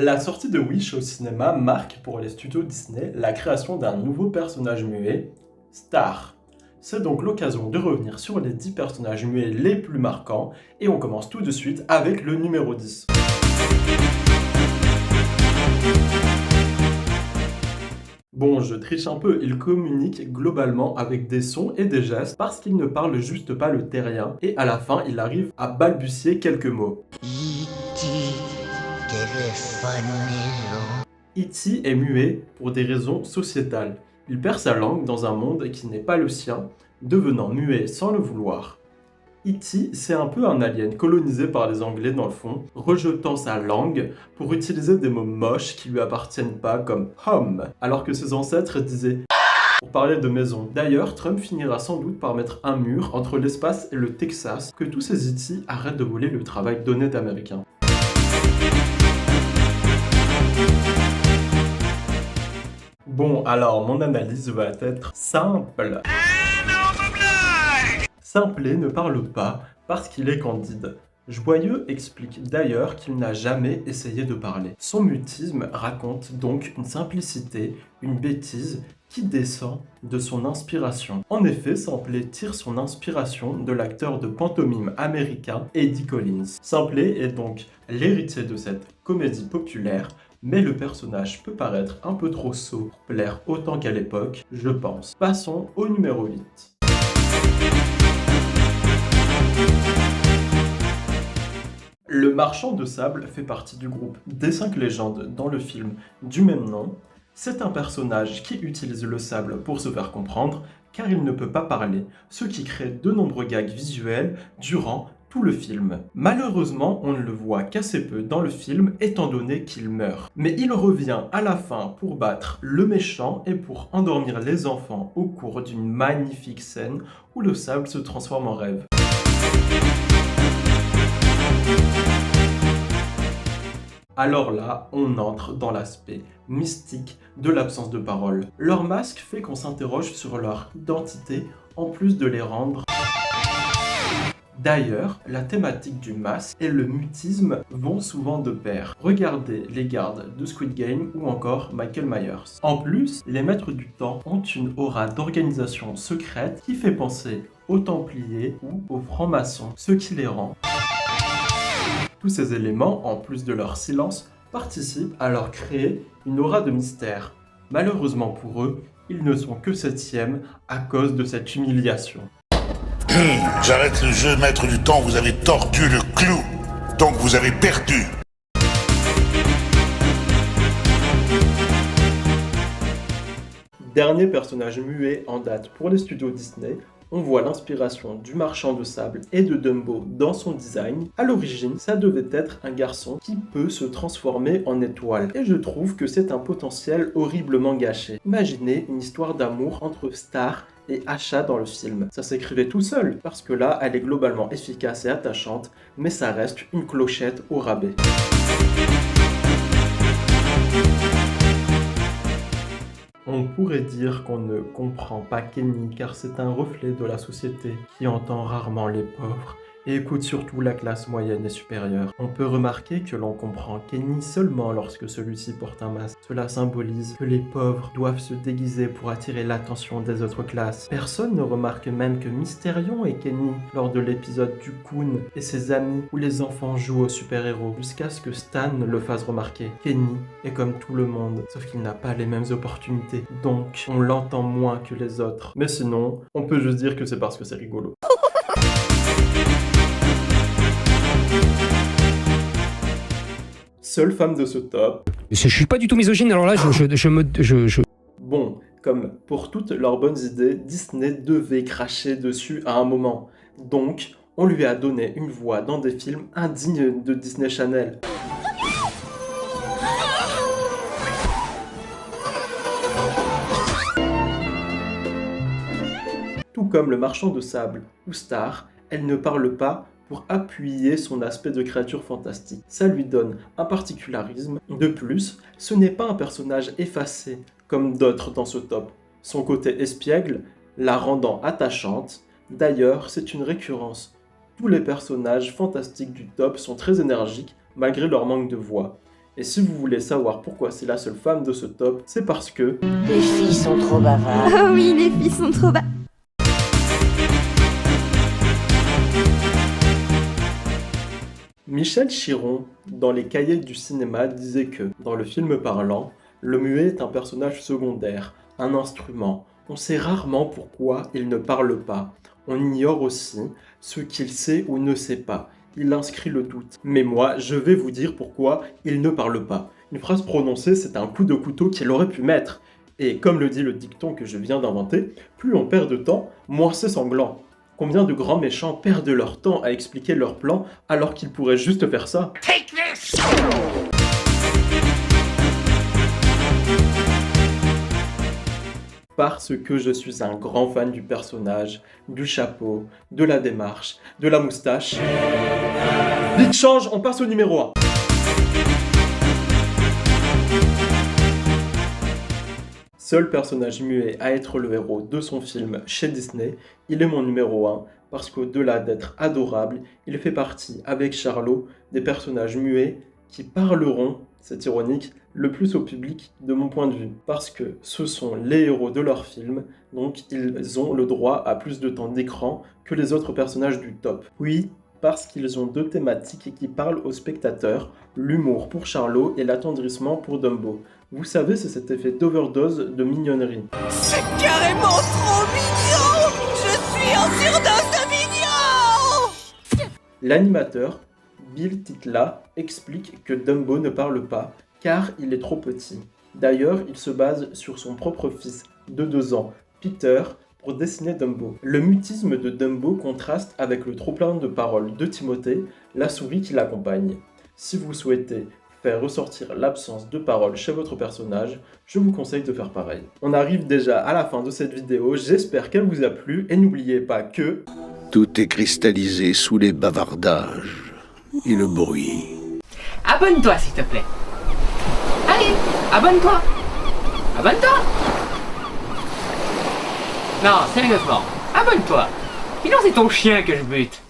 La sortie de Wish au cinéma marque pour les studios Disney la création d'un nouveau personnage muet, Star. C'est donc l'occasion de revenir sur les 10 personnages muets les plus marquants et on commence tout de suite avec le numéro 10. Bon, je triche un peu, il communique globalement avec des sons et des gestes parce qu'il ne parle juste pas le terrien et à la fin il arrive à balbutier quelques mots. E.T. est muet pour des raisons sociétales. Il perd sa langue dans un monde qui n'est pas le sien, devenant muet sans le vouloir. E.T. c'est un peu un alien colonisé par les Anglais dans le fond, rejetant sa langue pour utiliser des mots moches qui lui appartiennent pas comme home, alors que ses ancêtres disaient pour parler de maison. D'ailleurs, Trump finira sans doute par mettre un mur entre l'espace et le Texas, que tous ces E.T. arrêtent de voler le travail d'honnêtes américains. Bon, alors mon analyse va être simple. Simplet ne parle pas parce qu'il est candide. Joyeux explique d'ailleurs qu'il n'a jamais essayé de parler. Son mutisme raconte donc une simplicité, une bêtise qui descend de son inspiration. En effet, Simplet tire son inspiration de l'acteur de pantomime américain Eddie Collins. Simplet est donc l'héritier de cette comédie populaire, mais le personnage peut paraître un peu trop sot pour plaire autant qu'à l'époque, je pense. Passons au numéro 8. Le marchand de sable fait partie du groupe des 5 légendes dans le film du même nom. C'est un personnage qui utilise le sable pour se faire comprendre, car il ne peut pas parler, ce qui crée de nombreux gags visuels durant tout le film. Malheureusement, on ne le voit qu'assez peu dans le film étant donné qu'il meurt. Mais il revient à la fin pour battre le méchant et pour endormir les enfants au cours d'une magnifique scène où le sable se transforme en rêve. Alors là, on entre dans l'aspect mystique de l'absence de parole. Leur masque fait qu'on s'interroge sur leur identité en plus de les rendre. D'ailleurs, la thématique du masque et le mutisme vont souvent de pair. Regardez les gardes de Squid Game ou encore Michael Myers. En plus, les maîtres du temps ont une aura d'organisation secrète qui fait penser aux Templiers ou aux francs-maçons, ce qui les rend. Tous ces éléments, en plus de leur silence, participent à leur créer une aura de mystère. Malheureusement pour eux, ils ne sont que 7e à cause de cette humiliation. J'arrête le jeu, maître du temps, vous avez tordu le clou, donc vous avez perdu. Dernier personnage muet en date pour les studios Disney, on voit l'inspiration du marchand de sable et de Dumbo dans son design. À l'origine, ça devait être un garçon qui peut se transformer en étoile. Et je trouve que c'est un potentiel horriblement gâché. Imaginez une histoire d'amour entre Star et Asha dans le film. Ça s'écrivait tout seul, parce que là, elle est globalement efficace et attachante, mais ça reste une clochette au rabais. On pourrait dire qu'on ne comprend pas Kenny car c'est un reflet de la société qui entend rarement les pauvres et écoute surtout la classe moyenne et supérieure. On peut remarquer que l'on comprend Kenny seulement lorsque celui-ci porte un masque. Cela symbolise que les pauvres doivent se déguiser pour attirer l'attention des autres classes. Personne ne remarque même que Mysterion et Kenny lors de l'épisode du Coon et ses amis où les enfants jouent aux super-héros jusqu'à ce que Stan le fasse remarquer. Kenny est comme tout le monde, sauf qu'il n'a pas les mêmes opportunités, donc on l'entend moins que les autres. Mais sinon, on peut juste dire que c'est parce que c'est rigolo. Seule femme de ce top. Je suis pas du tout misogyne, alors là, Bon, comme pour toutes leurs bonnes idées, Disney devait cracher dessus à un moment. Donc, on lui a donné une voix dans des films indignes de Disney Channel. Tout comme le marchand de sable ou Star, elle ne parle pas pour appuyer son aspect de créature fantastique. Ça lui donne un particularisme. De plus, ce n'est pas un personnage effacé comme d'autres dans ce top. Son côté espiègle la rendant attachante. D'ailleurs, c'est une récurrence. Tous les personnages fantastiques du top sont très énergiques malgré leur manque de voix. Et si vous voulez savoir pourquoi c'est la seule femme de ce top, c'est parce que... Les filles sont trop bavardes. Oh oui, les filles sont trop bas. Michel Chiron, dans les cahiers du cinéma, disait que, dans le film parlant, le muet est un personnage secondaire, un instrument. On sait rarement pourquoi il ne parle pas. On ignore aussi ce qu'il sait ou ne sait pas. Il inscrit le doute. Mais moi, je vais vous dire pourquoi il ne parle pas. Une phrase prononcée, c'est un coup de couteau qu'il aurait pu mettre. Et comme le dit le dicton que je viens d'inventer, plus on perd de temps, moins c'est sanglant. Combien de grands méchants perdent leur temps à expliquer leur plan alors qu'ils pourraient juste faire ça? Take this! Parce que je suis un grand fan du personnage, du chapeau, de la démarche, de la moustache. Vite change, on passe au numéro 1. Seul personnage muet à être le héros de son film chez Disney, il est mon numéro 1 parce qu'au-delà d'être adorable, il fait partie, avec Charlot, des personnages muets qui parleront, c'est ironique, le plus au public de mon point de vue. Parce que ce sont les héros de leur film, donc ils ont le droit à plus de temps d'écran que les autres personnages du top. Oui, parce qu'ils ont deux thématiques qui parlent aux spectateurs, l'humour pour Charlot et l'attendrissement pour Dumbo. Vous savez, c'est cet effet d'overdose de mignonnerie. C'est carrément trop mignon! Je suis en surdose de mignon! L'animateur, Bill Titla, explique que Dumbo ne parle pas car il est trop petit. D'ailleurs, il se base sur son propre fils de 2 ans, Peter, pour dessiner Dumbo. Le mutisme de Dumbo contraste avec le trop-plein de paroles de Timothée, la souris qui l'accompagne. Si vous souhaitez faire ressortir l'absence de paroles chez votre personnage, je vous conseille de faire pareil. On arrive déjà à la fin de cette vidéo, j'espère qu'elle vous a plu et n'oubliez pas que... Tout est cristallisé sous les bavardages et le bruit. Abonne-toi s'il te plaît. Allez, abonne-toi. Abonne-toi. Non, sérieusement, abonne-toi. Sinon c'est ton chien que je bute.